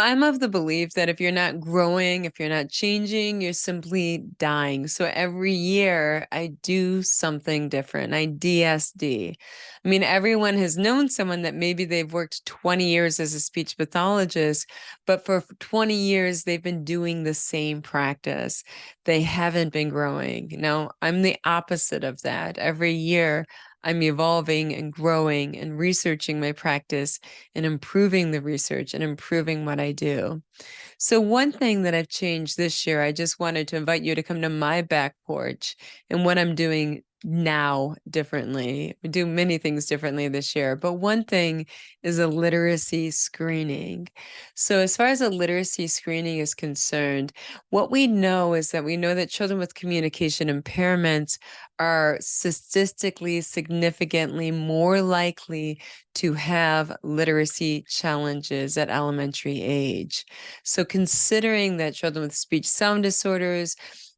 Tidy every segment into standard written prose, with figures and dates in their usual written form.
I'm of the belief that if you're not growing, if you're not changing, you're simply dying. So every year I do something different. I DSD. I mean, everyone has known someone that maybe they've worked 20 years as a speech pathologist, but for 20 years they've been doing the same practice. They haven't been growing. Now, I'm the opposite of that. Every year I'm evolving and growing and researching my practice and improving the research and improving what I do. So, one thing that I've changed this year, I just wanted to invite you to come to my back porch and what I'm doing now differently. We do many things differently this year, but one thing is a literacy screening. So, as far as a literacy screening is concerned, what we know is that we know that children with communication impairments are statistically significantly more likely to have literacy challenges at elementary age. So considering that children with speech sound disorders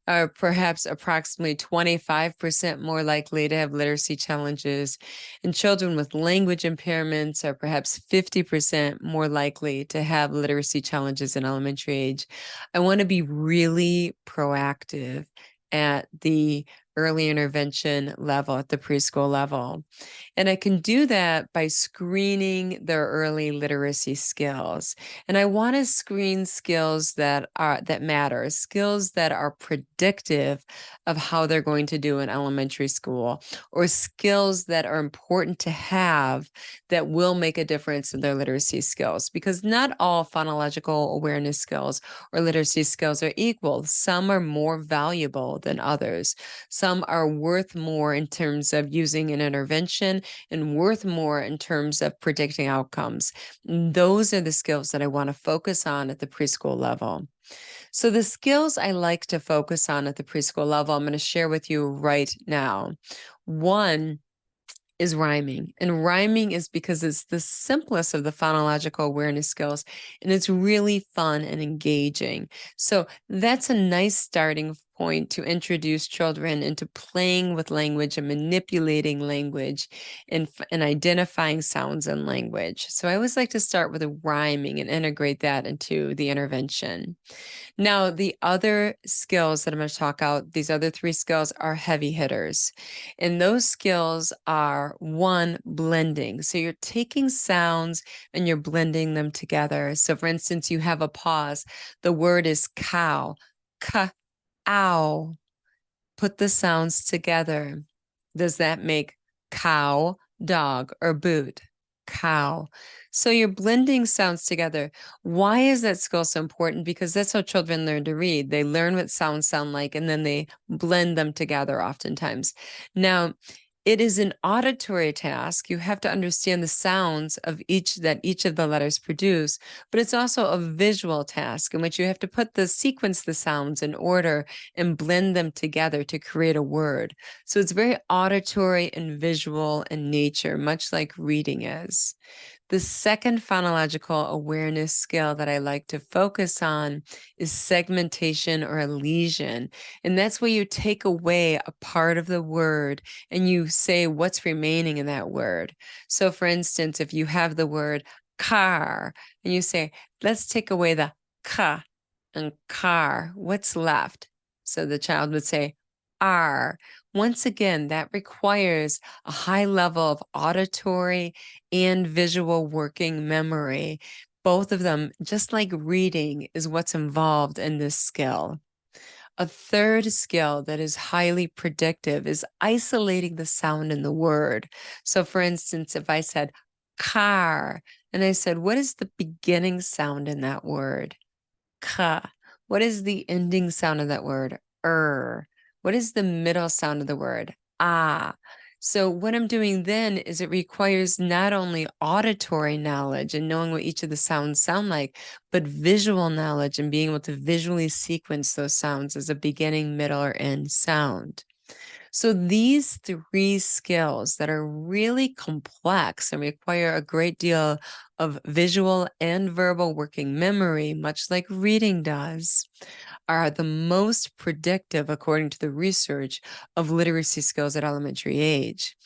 are perhaps approximately 25% more likely to have literacy challenges, and children with language impairments are perhaps 50% more likely to have literacy challenges in elementary age, I want to be really proactive at the early intervention level, at the preschool level. And I can do that by screening their early literacy skills. And I want to screen skills that matter, skills that are predictive of how they're going to do in elementary school, or skills that are important to have that will make a difference in their literacy skills. Because not all phonological awareness skills or literacy skills are equal. Some are more valuable than others. Some are worth more in terms of using an intervention and worth more in terms of predicting outcomes. Those are the skills that I want to focus on at the preschool level. So the skills I like to focus on at the preschool level, I'm going to share with you right now. One is rhyming. And rhyming is because it's the simplest of the phonological awareness skills, and it's really fun and engaging. So that's a nice starting point to introduce children into playing with language and manipulating language and identifying sounds in language. So I always like to start with a rhyming and integrate that into the intervention. Now, the other skills that I'm going to talk about, these other three skills are heavy hitters. And those skills are one, blending. So you're taking sounds and you're blending them together. So for instance, you have a pause. The word is cow, ow. Put the sounds together. Does that make cow, dog, or boot? Cow. So you're blending sounds together. Why is that skill so important? Because that's how children learn to read. They learn what sounds sound like, and then they blend them together oftentimes. Now, it is an auditory task. You have to understand the sounds of each of the letters produce, but it's also a visual task in which you have to sequence the sounds in order and blend them together to create a word. So it's very auditory and visual in nature, much like reading is. The second phonological awareness skill that I like to focus on is segmentation or elision. And that's where you take away a part of the word and you say what's remaining in that word. So for instance, if you have the word car and you say, let's take away the ka and car, what's left? So the child would say, R. Once again, that requires a high level of auditory and visual working memory. Both of them, just like reading, is what's involved in this skill. A third skill that is highly predictive is isolating the sound in the word. So for instance, if I said car, and I said, what is the beginning sound in that word? Ka. What is the ending sound of that word? What is the middle sound of the word? Ah. So what I'm doing then is it requires not only auditory knowledge and knowing what each of the sounds sound like, but visual knowledge and being able to visually sequence those sounds as a beginning, middle, or end sound. So these three skills that are really complex and require a great deal of visual and verbal working memory, much like reading does, are the most predictive, according to the research, of literacy skills at elementary age.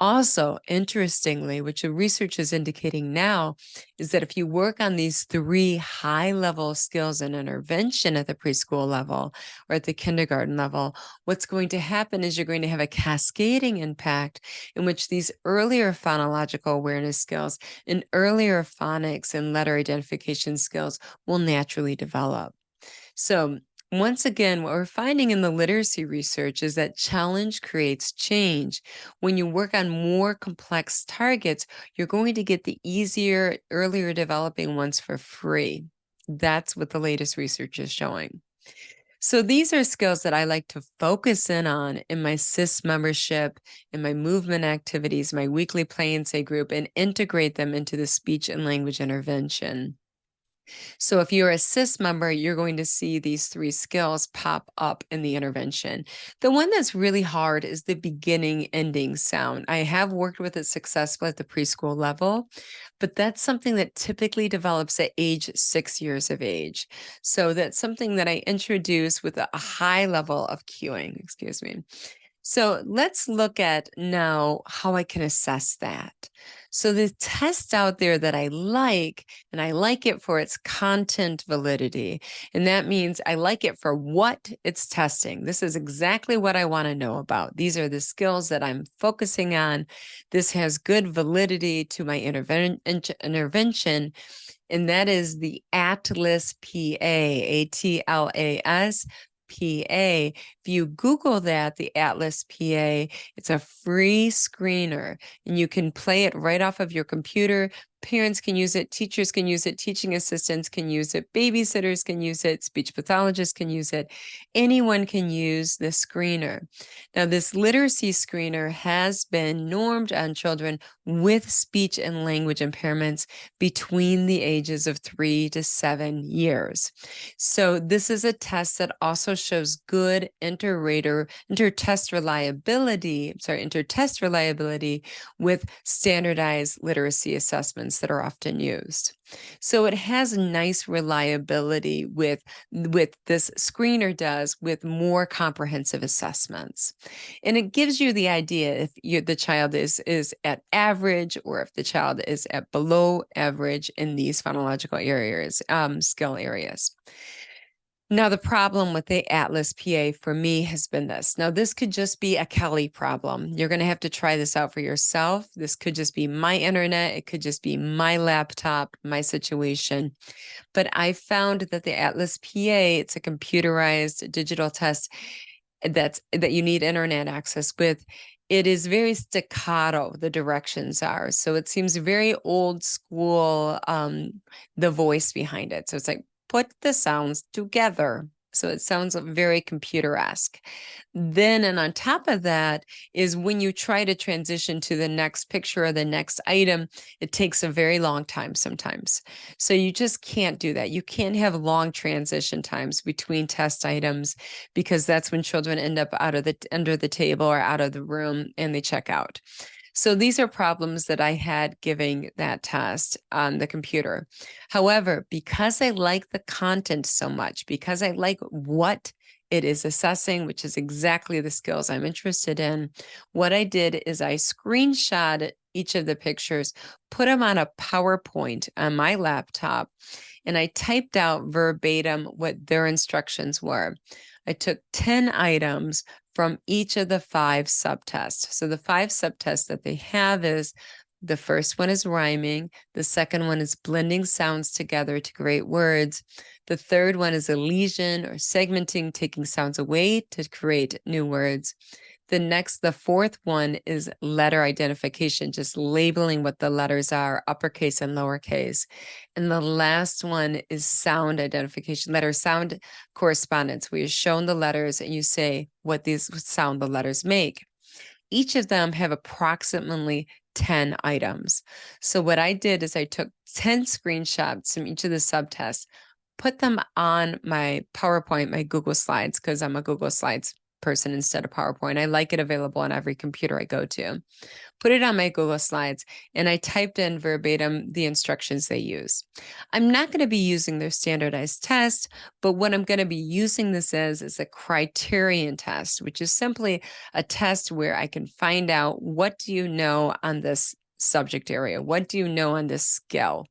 Also, interestingly, which the research is indicating now, is that if you work on these 3 high-level skills and intervention at the preschool level or at the kindergarten level, what's going to happen is you're going to have a cascading impact in which these earlier phonological awareness skills and earlier phonics and letter identification skills will naturally develop. So once again, what we're finding in the literacy research is that challenge creates change. When you work on more complex targets, you're going to get the easier, earlier developing ones for free. That's what the latest research is showing. So these are skills that I like to focus in on in my SIS membership, in my movement activities, my weekly play and say group, and integrate them into the speech and language intervention. So if you're a SIS member, you're going to see these 3 skills pop up in the intervention. The one that's really hard is the beginning ending sound. I have worked with it successfully at the preschool level, but that's something that typically develops at age 6 years of age. So that's something that I introduce with a high level of cueing, excuse me. So let's look at now how I can assess that. So the test out there that I like, and I like it for its content validity, and that means I like it for what it's testing. This is exactly what I want to know about. These are the skills that I'm focusing on. This has good validity to my intervention, and that is the ATLAS PA, ATLAS PA. If you Google that, the Atlas PA, it's a free screener and you can play it right off of your computer. Parents can use it, teachers can use it, teaching assistants can use it, babysitters can use it, speech pathologists can use it. Anyone can use this screener. Now, this literacy screener has been normed on children with speech and language impairments between the ages of 3 to 7 years. So this is a test that also shows good inter-test reliability with standardized literacy assessments that are often used. So it has nice reliability with this screener does with more comprehensive assessments. And it gives you the idea if the child is at average or if the child is at below average in these phonological areas, skill areas. Now, the problem with the Atlas PA for me has been this. Now, this could just be a Kelly problem. You're going to have to try this out for yourself. This could just be my internet. It could just be my laptop, my situation. But I found that the Atlas PA, it's a computerized digital test that you need internet access with. It is very staccato, the directions are. So it seems very old school, the voice behind it. So it's like, put the sounds together. So it sounds very computer-esque. Then, and on top of that is when you try to transition to the next picture or the next item, it takes a very long time sometimes. So you just can't do that. You can't have long transition times between test items because that's when children end up under the table or out of the room and they check out. So these are problems that I had giving that test on the computer. However, because I like the content so much, because I like what it is assessing, which is exactly the skills I'm interested in, what I did is I screenshot each of the pictures, put them on a PowerPoint on my laptop, and I typed out verbatim what their instructions were. I took 10 items from each of the 5 subtests. So the 5 subtests that they have is the first one is rhyming. The second one is blending sounds together to create words. The third one is elision or segmenting, taking sounds away to create new words. The fourth one is letter identification, just labeling what the letters are, uppercase and lowercase. And the last one is sound identification, letter sound correspondence, where you're shown the letters and you say what sound the letters make. Each of them have approximately 10 items. So what I did is I took 10 screenshots from each of the subtests, put them on my PowerPoint, my Google Slides, because I'm a Google Slides person instead of PowerPoint. I like it available on every computer I go to. Put it on my Google Slides, and I typed in verbatim the instructions they use. I'm not going to be using their standardized test, but what I'm going to be using this as is a criterion test, which is simply a test where I can find out, what do you know on this subject area? What do you know on this skill?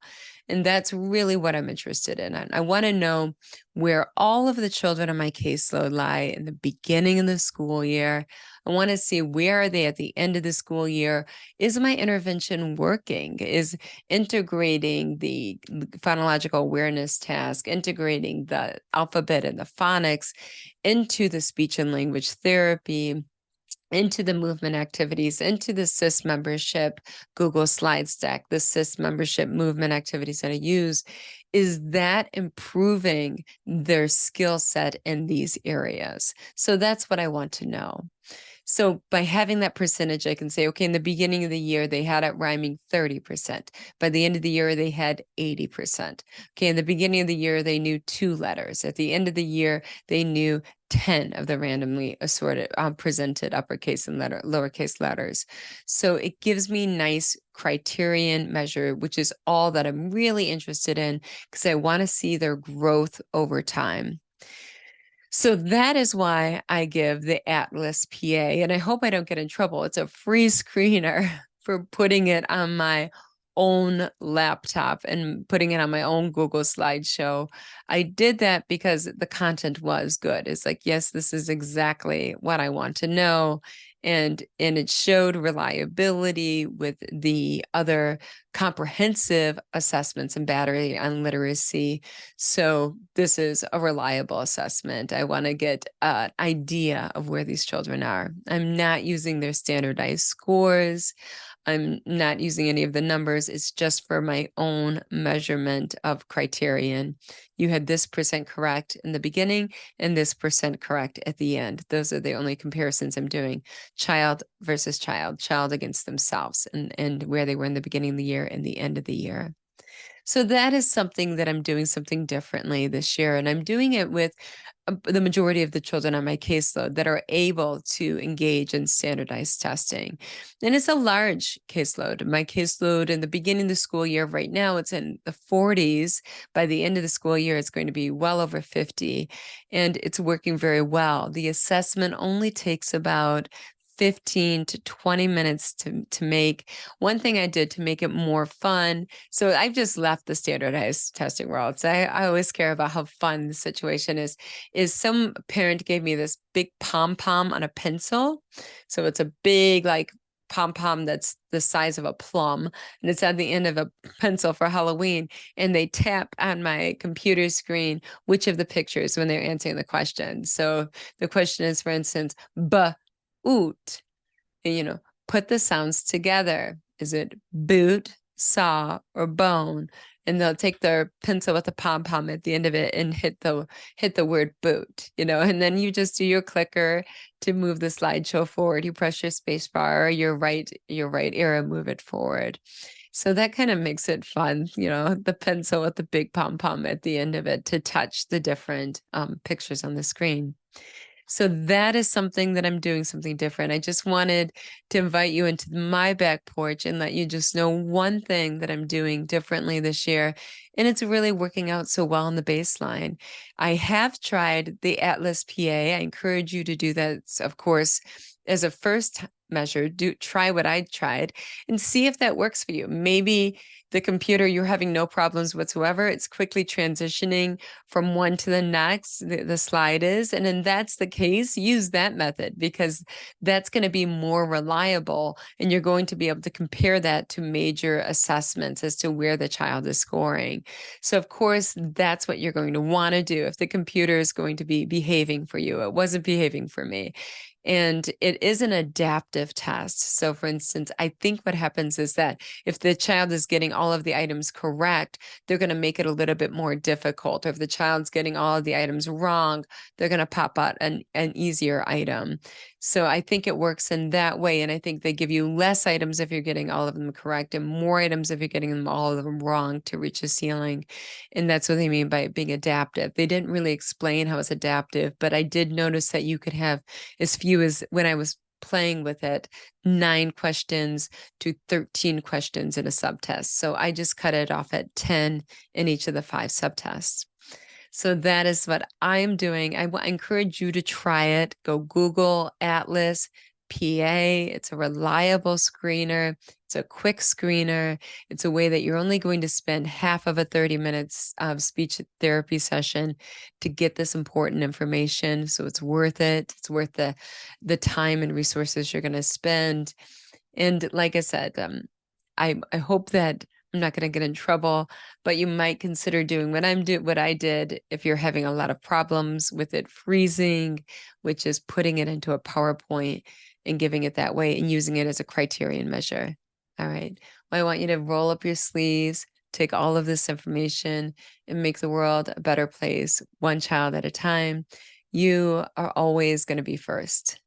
And that's really what I'm interested in. I want to know where all of the children on my caseload lie in the beginning of the school year. I want to see, where are they at the end of the school year? Is my intervention working? Is integrating the phonological awareness task, integrating the alphabet and the phonics into the speech and language therapy, into the movement activities, into the SIS membership Google Slides deck, the SIS membership movement activities that I use, is that improving their skill set in these areas? So that's what I want to know. So by having that percentage, I can say, okay, in the beginning of the year, they had it rhyming 30%. By the end of the year, they had 80%. Okay, in the beginning of the year, they knew 2 letters. At the end of the year, they knew 10 of the randomly assorted, presented uppercase and lowercase letters. So it gives me nice criterion measure, which is all that I'm really interested in, because I want to see their growth over time. So that is why I give the Atlas PA, and I hope I don't get in trouble. It's a free screener for putting it on my own laptop and putting it on my own Google slideshow. I did that because the content was good. It's like, yes, this is exactly what I want to know. And it showed reliability with the other comprehensive assessments and battery on literacy. So this is a reliable assessment. I want to get an idea of where these children are. I'm not using their standardized scores. I'm not using any of the numbers. It's just for my own measurement of criterion. You had this % correct in the beginning and this % correct at the end. Those are the only comparisons I'm doing. Child versus child, child against themselves, and where they were in the beginning of the year and the end of the year. So that is something that I'm doing something differently this year. And I'm doing it with the majority of the children on my caseload that are able to engage in standardized testing. And it's a large caseload. My caseload in the beginning of the school year right now, it's in the 40s. By the end of the school year, it's going to be well over 50. And it's working very well. The assessment only takes about 15 to 20 minutes to make. One thing I did to make it more fun, so I've just left the standardized testing world. So I always care about how fun the situation is some parent gave me this big pom-pom on a pencil. So it's a big like pom-pom that's the size of a plum, and it's at the end of a pencil for Halloween. And they tap on my computer screen which of the pictures when they're answering the question. So the question is, for instance, oot, and, put the sounds together. Is it boot, saw, or bone? And they'll take their pencil with a pom-pom at the end of it and hit the word boot, and then you just do your clicker to move the slideshow forward. You press your space bar or your right arrow, move it forward. So that kind of makes it fun, the pencil with the big pom-pom at the end of it to touch the different pictures on the screen. So that is something that I'm doing something different. I just wanted to invite you into my back porch and let you just know one thing that I'm doing differently this year. And it's really working out so well in the baseline. I have tried the Atlas PA. I encourage you to do that, of course, as a first measure. Try what I tried and see if that works for you. Maybe the computer, you're having no problems whatsoever. It's quickly transitioning from one to the next, the slide is. And then that's the case, use that method, because that's going to be more reliable. And you're going to be able to compare that to major assessments as to where the child is scoring. So of course, that's what you're going to want to do if the computer is going to be behaving for you. It wasn't behaving for me. And it is an adaptive test. So for instance, I think what happens is that if the child is getting all of the items correct, they're going to make it a little bit more difficult. Or if the child's getting all of the items wrong, they're going to pop out an easier item. So I think it works in that way. And I think they give you less items if you're getting all of them correct and more items if you're getting them all of them wrong to reach a ceiling. And that's what they mean by being adaptive. They didn't really explain how it's adaptive, but I did notice that you could have as few as, when I was playing with it, 9 questions to 13 questions in a subtest. So I just cut it off at 10 in each of the 5 subtests. So that is what I'm doing. I encourage you to try it. Go Google Atlas PA. It's a reliable screener. It's a quick screener. It's a way that you're only going to spend half of a 30 minutes of speech therapy session to get this important information. So it's worth it. It's worth the time and resources you're going to spend. And like I said, I hope that I'm not going to get in trouble, but you might consider doing what I did if you're having a lot of problems with it freezing, which is putting it into a PowerPoint and giving it that way and using it as a criterion measure. All right. Well, I want you to roll up your sleeves, take all of this information and make the world a better place, one child at a time. You are always going to be first.